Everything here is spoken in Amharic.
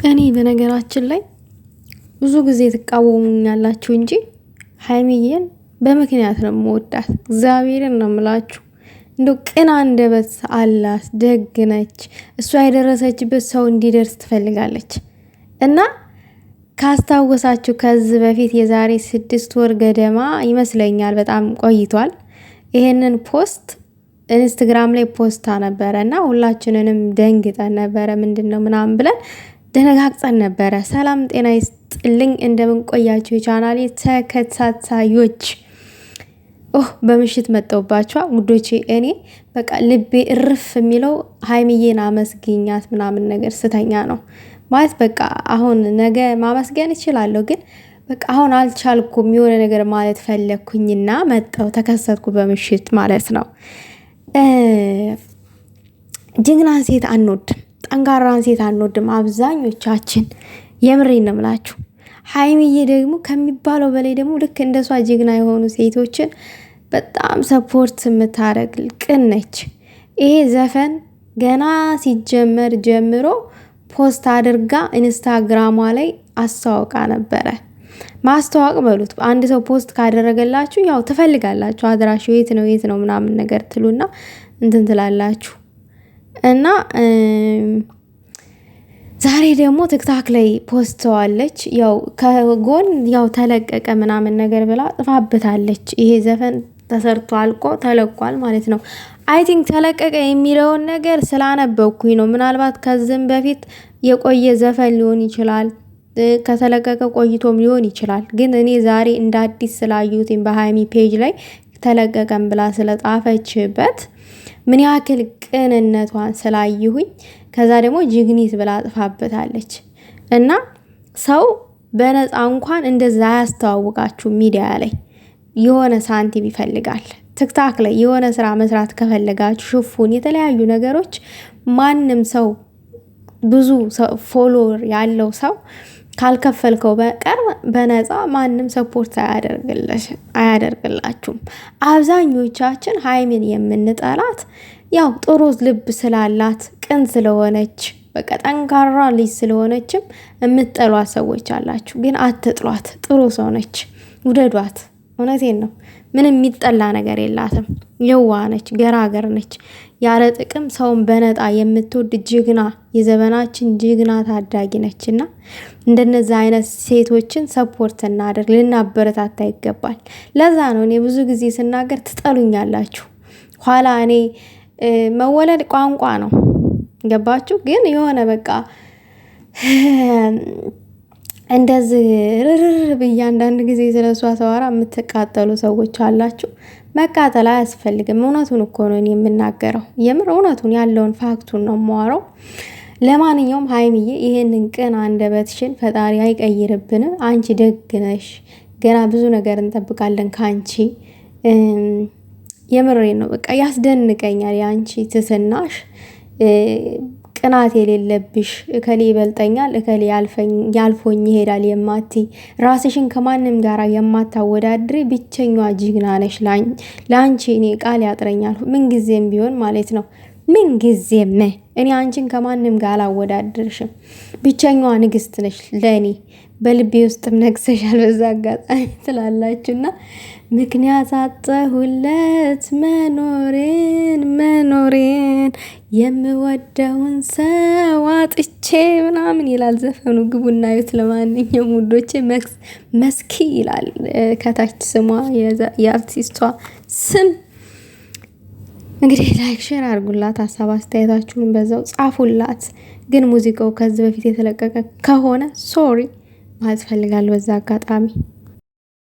እኔ በነገራችን ላይ ብዙ ጊዜ ትቃወሙኛላችሁ እንጂ ሀይሚዬን በምክንያት ነው የምወዳት። እግዚአብሔርን ነው የምላችሁ። እንደው ቅን አንደበት አላት፣ ደግ ነች። እሷ የደረሰችበት ሰው እንዲደርስ ትፈልጋለች። እና ካስታወሳችሁ ከዚህ በፊት የዛሬ 6 ወር ገደማ ይመስለኛል፣ በጣም ቆይቷል። ይሄንን ፖስት ኢንስታግራም ላይ ፖስታ ነበረ እና ሁላችንንም ደንግጠን ነበረ። ምንድን ነው ምናምን ብለን ደነጋግጠን ነበረ። ሰላም ጤና ይስጥልኝ፣ እንደምንቆያችሁ የቻናሌ ተከታታዮች። በምሽት መጣሁባችኋ ውዶቼ። እኔ በቃ ልቤ እርፍ የሚለው ሀይሚዬን አመስግኛት ምናምን ነገር ስተኛ ነው ማለት በቃ አሁን ነገ ማመስገን እችላለሁ፣ ግን በቃ አሁን አልቻልኩም። የሆነ ነገር ማለት ፈለግኩኝና መጣሁ፣ ተከሰትኩ በምሽት ማለት ነው። ጀግናን ሴት አንወድም፣ ጠንካራን ሴት አንወድም አብዛኞቻችን። የምሬን ነው የምላችሁ። ሀይሚዬ ደግሞ ከሚባለው በላይ ደግሞ ልክ እንደሷ ጀግና የሆኑ ሴቶችን በጣም ሰፖርት የምታደርግ ቅን ነች። ይሄ ዘፈን ገና ሲጀመር ጀምሮ ፖስት አድርጋ ኢንስታግራሟ ላይ አስተዋውቃ ነበረ። ማስተዋወቅ በሉት፣ አንድ ሰው ፖስት ካደረገላችሁ ያው ትፈልጋላችሁ፣ አድራሹ የት ነው ምናምን ነገር ትሉና እንትን ትላላችሁ። እና ዛሬ ደግሞ ቲክታክ ላይ ፖስተዋለች። ያው ከጎን ያው ተለቀቀ ምናምን ነገር ብላ ጥፋበታለች። ይሄ ዘፈን ተሰርቶ አልቆ ተለቋል ማለት ነው። አይ ቲንክ ተለቀቀ የሚለውን ነገር ስላነበብኩኝ ነው። ምናልባት ከዚህም በፊት የቆየ ዘፈን ሊሆን ይችላል፣ ከተለቀቀ ቆይቶም ሊሆን ይችላል። ግን እኔ ዛሬ እንደ አዲስ ስላዩት በሀይሚ ፔጅ ላይ ተለቀቀም ብላ ስለጣፈችበት ምን ያክል ቅንነቷን ስላየሁኝ ከዛ ደግሞ ጅግኒት ብላ ጥፋበታለች። እና ሰው በነፃ እንኳን እንደዛ ያስተዋውቃችሁ ሚዲያ ላይ የሆነ ሳንቲም ይፈልጋል። ቲክታክ ላይ የሆነ ስራ መስራት ከፈለጋችሁ ሽፉን የተለያዩ ነገሮች ማንም ሰው ብዙ ፎሎወር ያለው ሰው ካልከፈልከው በቀር በነፃ ማንም ሰፖርት አያደርግላችሁም። አብዛኞቻችን ሀይሚን የምንጠላት ያው ጥሩ ልብ ስላላት ቅን ስለሆነች በቃ ጠንካራ ልጅ ስለሆነችም የምትጠሏት ሰዎች አላችሁ። ግን አትጥሏት፣ ጥሩ ሰው ነች፣ ውደዷት። እውነቴን ነው። ምንም የሚጠላ ነገር የላትም። የዋ ነች፣ ገራገር ነች። ያለ ጥቅም ሰውን በነጣ የምትወድ ጀግና፣ የዘመናችን ጀግና ታዳጊ ነችና እንደነዚህ አይነት ሴቶችን ሰፖርት እናደርግ፣ ልናበረታታ ይገባል። ለዛ ነው እኔ ብዙ ጊዜ ስናገር ትጠሉኛላችሁ። ኋላ እኔ መወለድ ቋንቋ ነው፣ ገባችሁ? ግን የሆነ በቃ እንደዚህ ርርር ብዬ አንዳንድ ጊዜ ስለሷ ሰዋራ የምትቃጠሉ ሰዎች አላችሁ። መቃጠል አያስፈልግም። እውነቱን እኮ ነው የምናገረው። የምር እውነቱን ያለውን ፋክቱን ነው የማወራው። ለማንኛውም ሀይሚዬ ይሄንን ቅን አንደበትሽን ፈጣሪ አይቀይርብን። አንቺ ደግ ነሽ። ገና ብዙ ነገር እንጠብቃለን ከአንቺ። የምሬን ነው። በቃ ያስደንቀኛል የአንቺ ትስናሽ፣ ቅናት የሌለብሽ፣ እከሌ ይበልጠኛል እከሌ ያልፎኝ ይሄዳል የማቲ ራስሽን ከማንም ጋር የማታወዳድሪ ብቸኛዋ ጀግና ነሽ። ለአንቺ እኔ ቃል ያጥረኛል ምንጊዜም ቢሆን ማለት ነው። ምንጊዜም እኔ አንቺን ከማንም ጋር አላወዳድርሽም። ብቸኛዋ ንግስት ነሽ ለእኔ፣ በልቤ ውስጥም ነግሰሻል። በዛ አጋጣሚ ትላላችሁና ምክንያት አጣሁለት መኖሬን የምወደውን ሰው አጥቼ ምናምን ይላል ዘፈኑ። ግቡና ዩት። ለማንኛውም ውዶቼ መስኪ ይላል ከታች ስሟ፣ የአርቲስቷ ስም። እንግዲህ ላይክ ሼር አድርጉላት፣ ሀሳብ አስተያየታችሁን በዛው ጻፉላት። ግን ሙዚቃው ከዚህ በፊት የተለቀቀ ከሆነ ሶሪ ማለት ፈልጋለሁ በዛ አጋጣሚ።